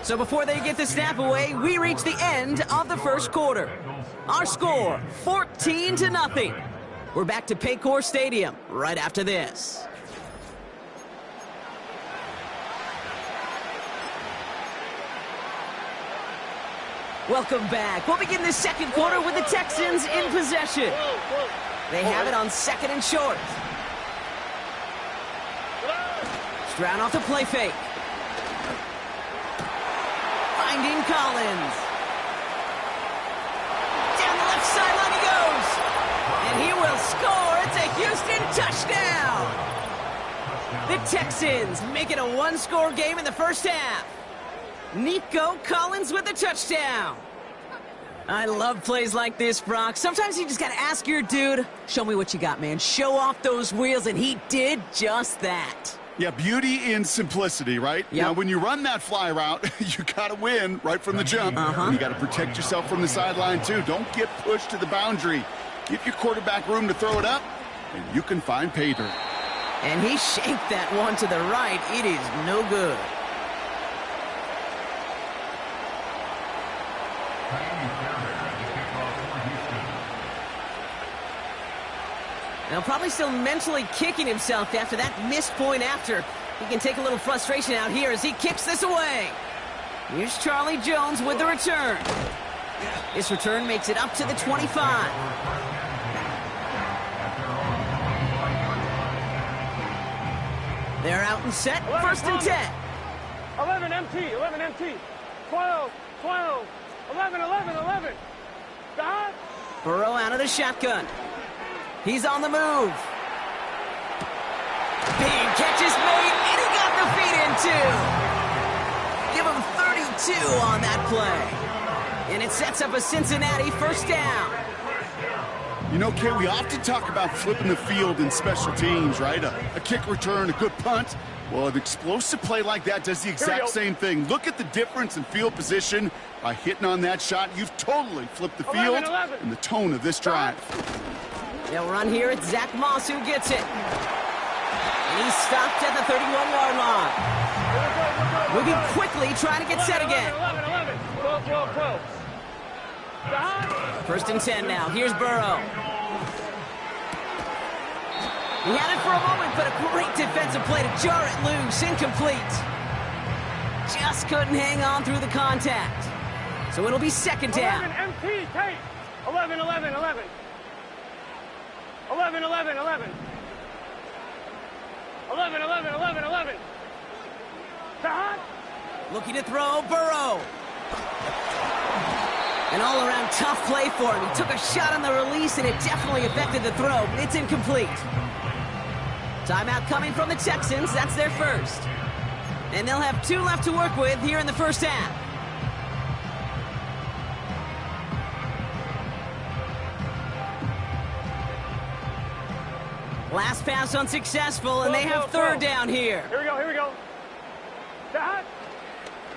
So before they get the snap away, we reach the end of the 1st quarter. Our score, 14-0. We're back to Paycor Stadium right after this. Welcome back. We'll begin the 2nd quarter with the Texans in possession. They have it on 2nd and short. Stroud off the play fake. Finding Collins. Down the left sideline he goes. And he will score. It's a Houston touchdown. The Texans make it a 1-score game in the 1st half. Nico Collins with the touchdown. I love plays like this, Brock. Sometimes you just got to ask your dude, show me what you got, man. Show off those wheels, and he did just that. Yeah, beauty in simplicity, right? Yep. Now, when you run that fly route, you got to win right from the jump. You got to protect yourself from the sideline, too. Don't get pushed to the boundary. Give your quarterback room to throw it up, and you can find pay dirt. And he shanked that one to the right. It is no good. Now, probably still mentally kicking himself after that missed point after. He can take a little frustration out here as he kicks this away. Here's Charlie Jones with the return. This return makes it up to the 25. They're out and set. 1st and 10. 11 MT, 11 MT. 12, 12, 11, 11, 11. God. Burrow out of the shotgun. He's on the move. Big catch is made, and he got the feet in too. Give him 32 on that play. And it sets up a Cincinnati 1st down. You know, Kay, we often talk about flipping the field in special teams, right? A kick return, a good punt. Well, an explosive play like that does the exact same thing. Look at the difference in field position. By hitting on that shot, you've totally flipped the field and the tone of this drive. They'll run here. It's Zach Moss who gets it. And he's stopped at the 31-yard line. Moving quickly, trying to get set again. 11, 11, 12, 12, 12. First and 10 now. Here's Burrow. He had it for a moment, but a great defensive play to jar it loose. Incomplete. Just couldn't hang on through the contact. So it'll be second down. 11 MT, Tate. 11, 11, 11. 11, 11, 11. 11, 11, 11, 11. Looking to throw, Burrow. An all-around tough play for him. He took a shot on the release, and it definitely affected the throw, but it's incomplete. Timeout coming from the Texans. That's their first. And they'll have 2 left to work with here in the first half. Last pass unsuccessful, and they have third down here. Here we go, here we go.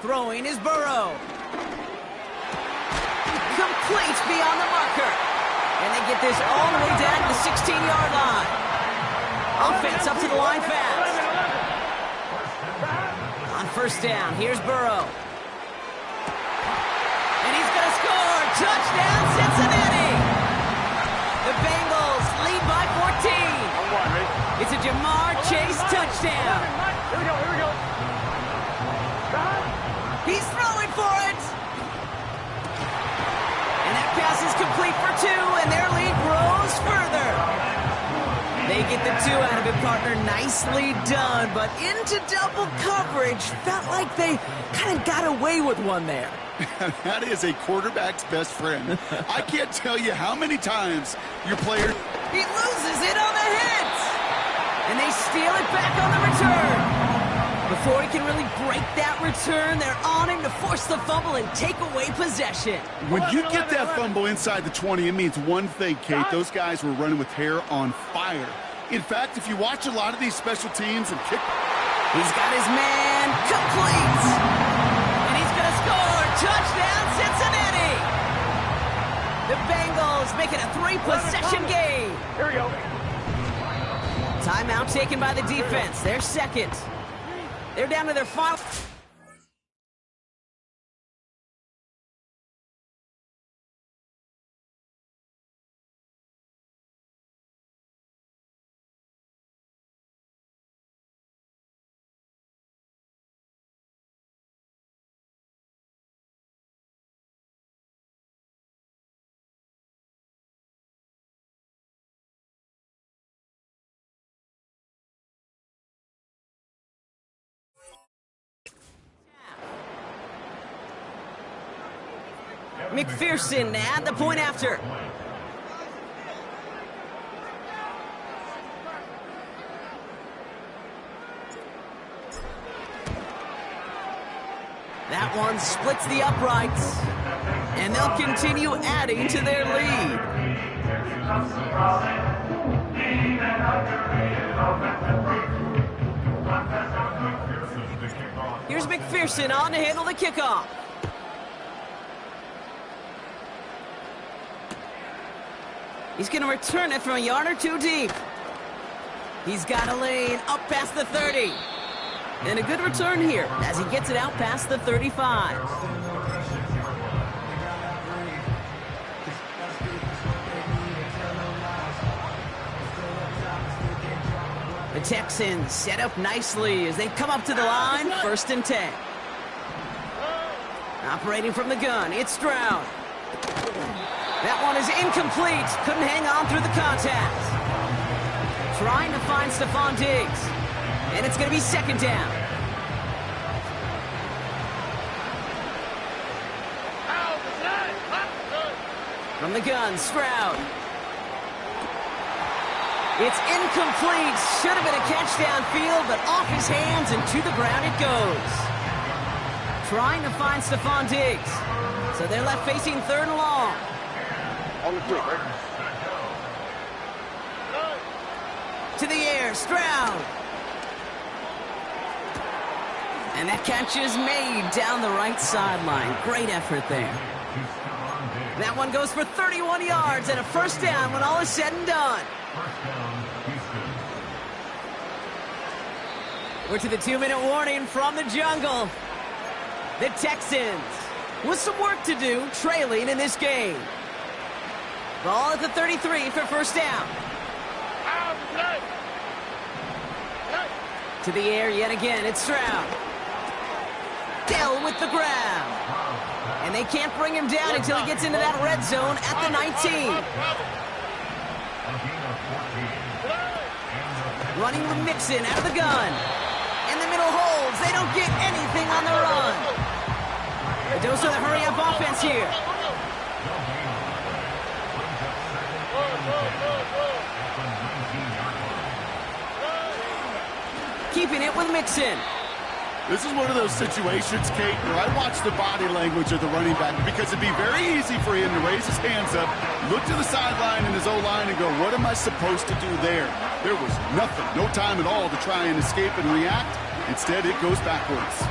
Throwing is Burrow. Complete beyond the marker. And they get this all the way down to the 16-yard line. Offense up to the line fast. On first down, here's Burrow. And he's going to score. Touchdown, Cincinnati. The Bengals lead by 14. It's a Jamar Chase touchdown. Here we go, here we go. He's throwing for it. And that pass is complete for 2, and their lead grows further. They get the 2 out of it, partner. Nicely done, but into double coverage. Felt like they kind of got away with one there. That is a quarterback's best friend. I can't tell you how many times your player... He loses it on the hit. And they steal it back on the return. Before he can really break that return, they're on him to force the fumble and take away possession. When you get that fumble inside the 20, it means one thing, Kate. Those guys were running with hair on fire. In fact, if you watch a lot of these special teams and kick... He's got his man complete. And he's going to score. Touchdown, Cincinnati. The Bengals make it a 3-possession game. Here we go. Timeout taken by the defense. They're second. They're down to their final. McPherson at the point after. That one splits the uprights, and they'll continue adding to their lead. Here's McPherson on to handle the kickoff. He's going to return it from a yard or 2 deep. He's got a lane up past the 30. And a good return here as he gets it out past the 35. The Texans set up nicely as they come up to the line, first and 10. Operating from the gun, it's Stroud. That one is incomplete. Couldn't hang on through the contact. Trying to find Stephon Diggs. And it's going to be second down. From the gun, Stroud. It's incomplete. Should have been a catch downfield, but off his hands and to the ground it goes. Trying to find Stephon Diggs. So they're left facing third and long. On the quick, right? To the air, Stroud. And that catch is made down the right sideline. Great effort there. That one goes for 31 yards and a first down when all is said and done. We're to the 2-minute warning from the jungle. The Texans with some work to do, trailing in this game. Ball at the 33 for first down. To the air yet again, it's Stroud. Dell with the grab. And they can't bring him down until he gets into that red zone at the 19. Running with Mixon out of the gun. In the middle holds. They don't get anything on the run. The dose of the hurry-up offense here. Keeping it with Mixon. This is one of those situations, Kate, where I watch the body language of the running back because it'd be very easy for him to raise his hands up, look to the sideline and his O-line and go, what am I supposed to do there? There was nothing, no time at all to try and escape and react. Instead, it goes backwards.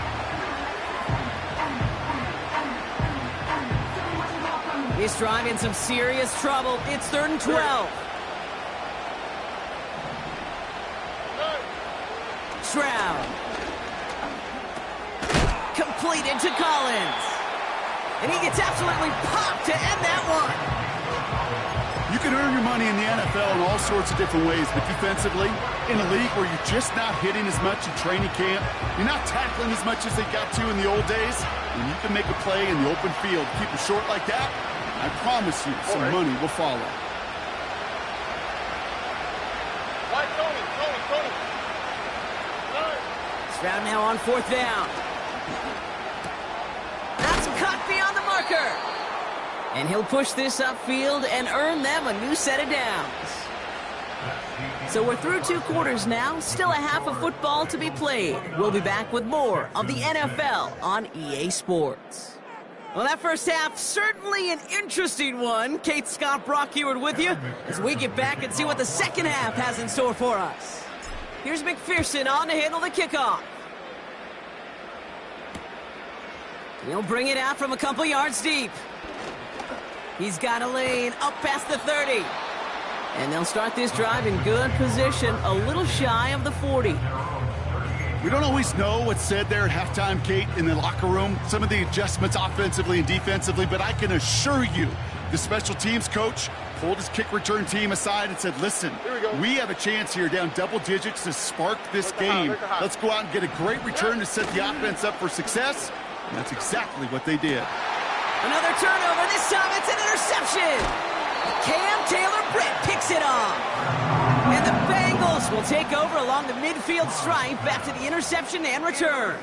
This drive in some serious trouble. It's 3rd and 12. Stroud. Completed to Collins. And he gets absolutely popped to end that one. You can earn your money in the NFL in all sorts of different ways, but defensively, in a league where you're just not hitting as much in training camp, you're not tackling as much as they got to in the old days, and you can make a play in the open field, keep it short like that, I promise you some money will follow. Stroud now on 4th down. That's cut beyond the marker. And he'll push this upfield and earn them a new set of downs. So we're through 2 quarters now. Still a half of football to be played. We'll be back with more of the NFL on EA Sports. Well, that first half, certainly an interesting one. Kate, Scott, Brock Heward with you as we get back and see what the second half has in store for us. Here's McPherson on to handle the kickoff. He'll bring it out from a couple yards deep. He's got a lane up past the 30. And they'll start this drive in good position, a little shy of the 40. We don't always know what's said there at halftime, Kate, in the locker room. Some of the adjustments offensively and defensively, but I can assure you the special teams coach pulled his kick return team aside and said, listen, we have a chance here down double digits to spark this game. Let's go out and get a great return to set the offense up for success. And that's exactly what they did. Another turnover. This time it's an interception. Cam Taylor-Britt picks it off. And the Bengals will take over along the midfield stripe after the interception and return.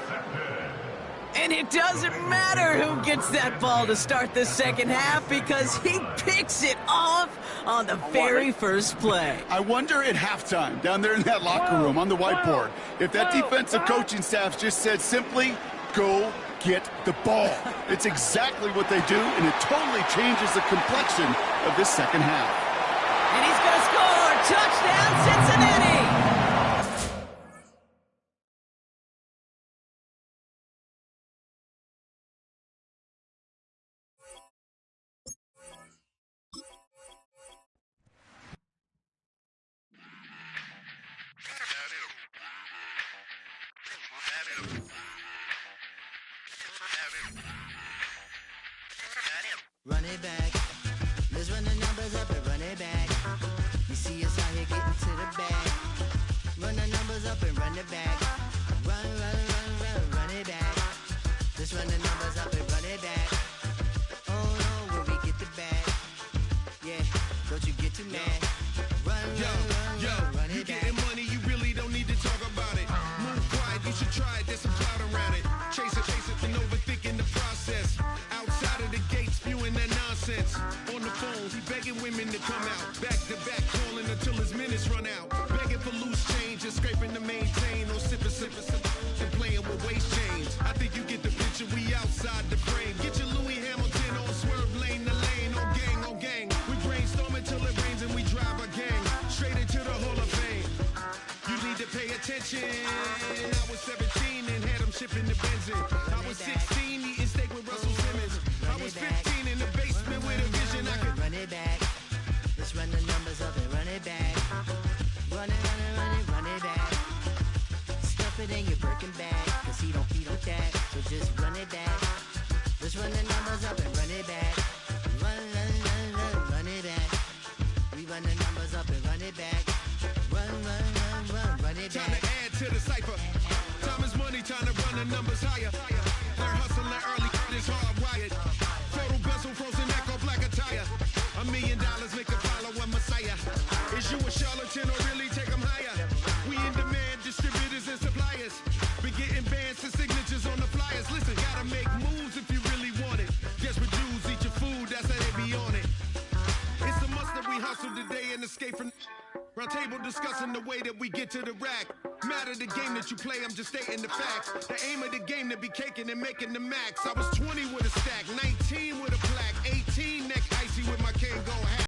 And it doesn't matter who gets that ball to start the second half because he picks it off on the very first play. I wonder at halftime, down there in that locker room on the whiteboard, if that defensive coaching staff just said simply, go get the ball. It's exactly what they do, and it totally changes the complexion of this second half. And he's going to score. Touchdown, Cincinnati. Run it back. Let's run the numbers up and run it back. You see us out here getting to the bag. Run the numbers up and run it back. Run it back. Let's run the numbers up and run it back. Oh no, where we get the bag. Yeah, don't you get too mad. Run it back. You getting money, you really don't need to talk about it. Move quiet, you should try it, there's some clout around it. Chase it, and overthinking the process. Outside of the gate, spewing that nonsense. On the phone, he begging women to come out. Back to back, calling until his minutes run out. Begging for loose change and scraping to maintain. Or sipping, and playing with waist chains. I think you get the picture, we outside the frame. Get your Louis Hamilton on swerve lane to lane. On gang. We brainstorm until it rains and we drive our gang straight into the Hall of Fame. You need to pay attention. I was 17 and had them shipping the benzine. I was 16 eating steak with Russell Simmons. I was 15 in the basement with a vision. I could run it back. Let's run the numbers up and run it back. Run it back. Stuff it in your Birkin bag, cause he don't feed with that. So just run it back. Let's run the numbers numbers up and run it back. Run, run, run, run, run it back. We run the numbers up and run it back. Run, run, run, run, run it back. Time to add to the cipher. Time is money, time to run the numbers higher. Learn hustling early, it's hardwired. Photo bezel, frozen neck or black attire. $1 million make a follow a messiah. Is you a charlatan or really take them higher? We in demand, distributors and suppliers. Been getting bands and signatures on the flyers. Listen, gotta make moves if you really want it. Guess with Jews, eat your food, that's how they be on it. It's a must that we hustle today and escape from round table discussing the way that we get to the rack. Matter the game that you play, I'm just stating the facts. The aim of the game to be caking and making the max. I was 20 with a stack, 19